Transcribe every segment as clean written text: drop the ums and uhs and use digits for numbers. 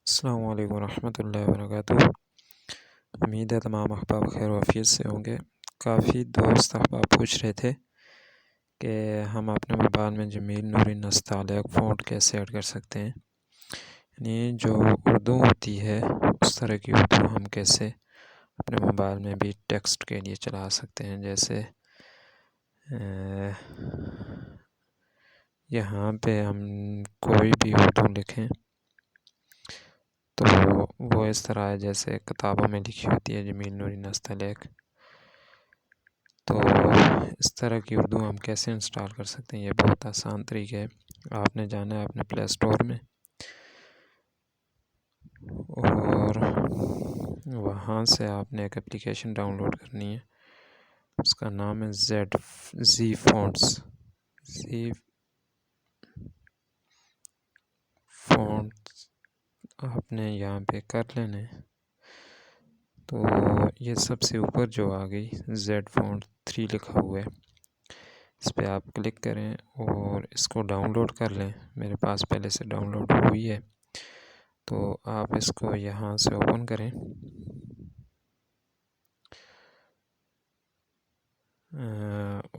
السلام علیکم ورحمۃ اللہ وبرکاتہ۔ امید ہے تمام احباب خیر و عافیت سے ہوں گے۔ کافی دوست احباب پوچھ رہے تھے کہ ہم اپنے موبائل میں جمیل نوری نستعلیق فونٹ کیسے ایڈ کر سکتے ہیں، یعنی جو اردو ہوتی ہے اس طرح کی اردو ہم کیسے اپنے موبائل میں بھی ٹیکسٹ کے لیے چلا سکتے ہیں۔ جیسے یہاں پہ ہم کوئی بھی اردو لکھیں تو وہ اس طرح ہے جیسے کتابوں میں لکھی ہوتی ہے جمیل نوری نستعلیق۔ تو اس طرح کی اردو ہم کیسے انسٹال کر سکتے ہیں، یہ بہت آسان طریقہ ہے۔ آپ نے جانا ہے اپنے پلے اسٹور میں اور وہاں سے آپ نے ایک اپلیکیشن ڈاؤن لوڈ کرنی ہے، اس کا نام ہے زی فونٹس۔ آپ نے یہاں پہ کر لینے، تو یہ سب سے اوپر جو آ گئی زیڈ فونٹ 3 لکھا ہوا ہے، اس پہ آپ کلک کریں اور اس کو ڈاؤن لوڈ کر لیں۔ میرے پاس پہلے سے ڈاؤن لوڈ ہوئی ہے، تو آپ اس کو یہاں سے اوپن کریں۔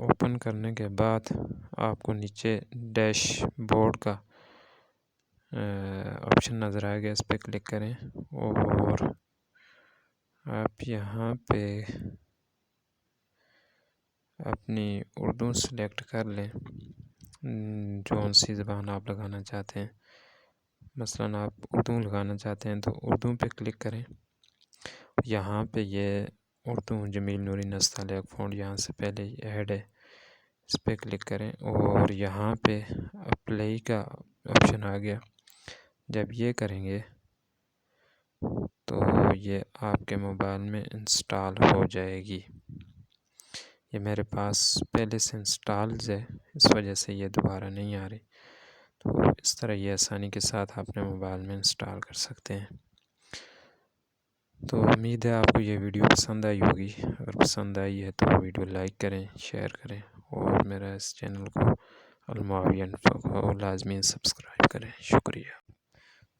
اوپن کرنے کے بعد آپ کو نیچے ڈیش بورڈ کا آپشن نظر آئے گا، اس پہ کلک کریں اور آپ یہاں پہ اپنی اردو سلیکٹ کر لیں، جون سی زبان آپ لگانا چاہتے ہیں۔ مثلاً آپ اردو لگانا چاہتے ہیں تو اردو پہ کلک کریں۔ یہاں پہ یہ اردو جمیل نوری نستعلیق فونٹ یہاں سے پہلے ہی ایڈ ہے، اس پہ کلک کریں اور یہاں پہ اپلائی کا آپشن آ گیا۔ جب یہ کریں گے تو یہ آپ کے موبائل میں انسٹال ہو جائے گی۔ یہ میرے پاس پہلے سے انسٹالز ہے، اس وجہ سے یہ دوبارہ نہیں آ رہی۔ تو اس طرح یہ آسانی کے ساتھ آپ اپنے موبائل میں انسٹال کر سکتے ہیں۔ تو امید ہے آپ کو یہ ویڈیو پسند آئی ہوگی۔ اگر پسند آئی ہے تو ویڈیو لائک کریں، شیئر کریں اور میرا اس چینل کو المعاوی انفو کو لازمی سبسکرائب کریں۔ شکریہ۔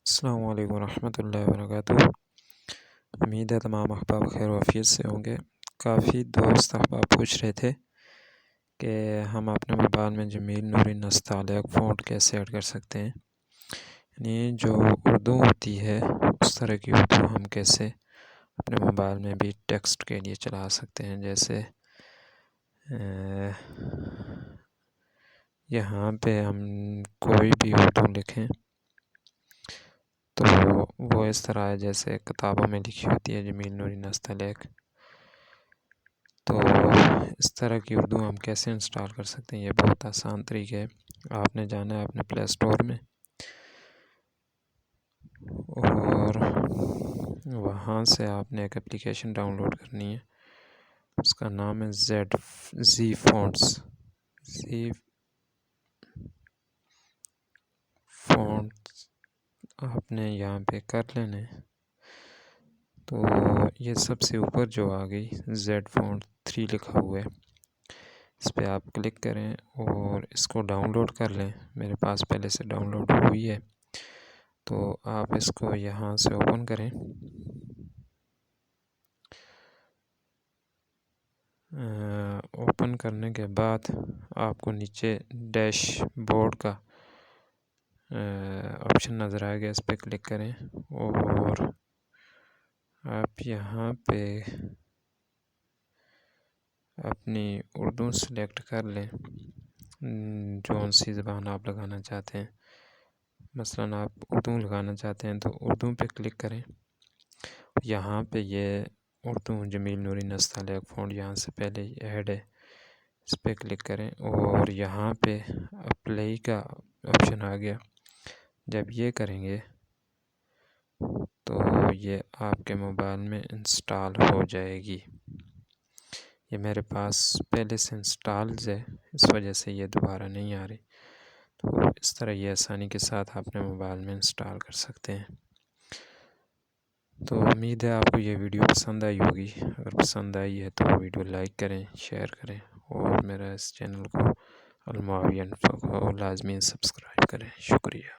السلام علیکم ورحمۃ اللہ وبرکاتہ۔ امید ہے تمام احباب خیر و عافیت سے ہوں گے۔ کافی دوست احباب پوچھ رہے تھے کہ ہم اپنے موبائل میں جمیل نوری نستعلیق فونٹ کیسے ایڈ کر سکتے ہیں، یعنی جو اردو ہوتی ہے اس طرح کی اردو ہم کیسے اپنے موبائل میں بھی ٹیکسٹ کے لیے چلا سکتے ہیں۔ جیسے یہاں پہ ہم کوئی بھی اردو لکھیں تو وہ اس طرح ہے جیسے کتابوں میں لکھی ہوتی ہے جمیل نوری نستعلیق۔ تو اس طرح کی اردو ہم کیسے انسٹال کر سکتے ہیں، یہ بہت آسان طریقہ ہے۔ آپ نے جانا ہے اپنے پلے اسٹور میں اور وہاں سے آپ نے ایک اپلیکیشن ڈاؤن لوڈ کرنی ہے، اس کا نام ہے زی فونٹس۔ آپ نے یہاں پہ کر لینے، تو یہ سب سے اوپر جو آ گئی زیڈ فونٹ 3 لکھا ہوا ہے، اس پہ آپ کلک کریں اور اس کو ڈاؤن لوڈ کر لیں۔ میرے پاس پہلے سے ڈاؤن لوڈ ہوئی ہے، تو آپ اس کو یہاں سے اوپن کریں۔ اوپن کرنے کے بعد آپ کو نیچے ڈیش بورڈ کا آپشن نظر آئے گا، اس پہ کلک کریں اور آپ یہاں پہ اپنی اردو سلیکٹ کر لیں، جون سی زبان آپ لگانا چاہتے ہیں۔ مثلاً آپ اردو لگانا چاہتے ہیں تو اردو پہ کلک کریں۔ یہاں پہ یہ اردو جمیل نوری نستعلیق فونٹ یہاں سے پہلے ہی ایڈ ہے، اس پہ کلک کریں اور یہاں پہ اپلائی کا آپشن آ گیا۔ جب یہ کریں گے تو یہ آپ کے موبائل میں انسٹال ہو جائے گی۔ یہ میرے پاس پہلے سے انسٹالز ہے، اس وجہ سے یہ دوبارہ نہیں آ رہی۔ تو اس طرح یہ آسانی کے ساتھ آپ اپنے موبائل میں انسٹال کر سکتے ہیں۔ تو امید ہے آپ کو یہ ویڈیو پسند آئی ہوگی۔ اگر پسند آئی ہے تو ویڈیو لائک کریں، شیئر کریں اور میرا اس چینل کو المعاوی انفو کو لازمی سبسکرائب کریں۔ شکریہ۔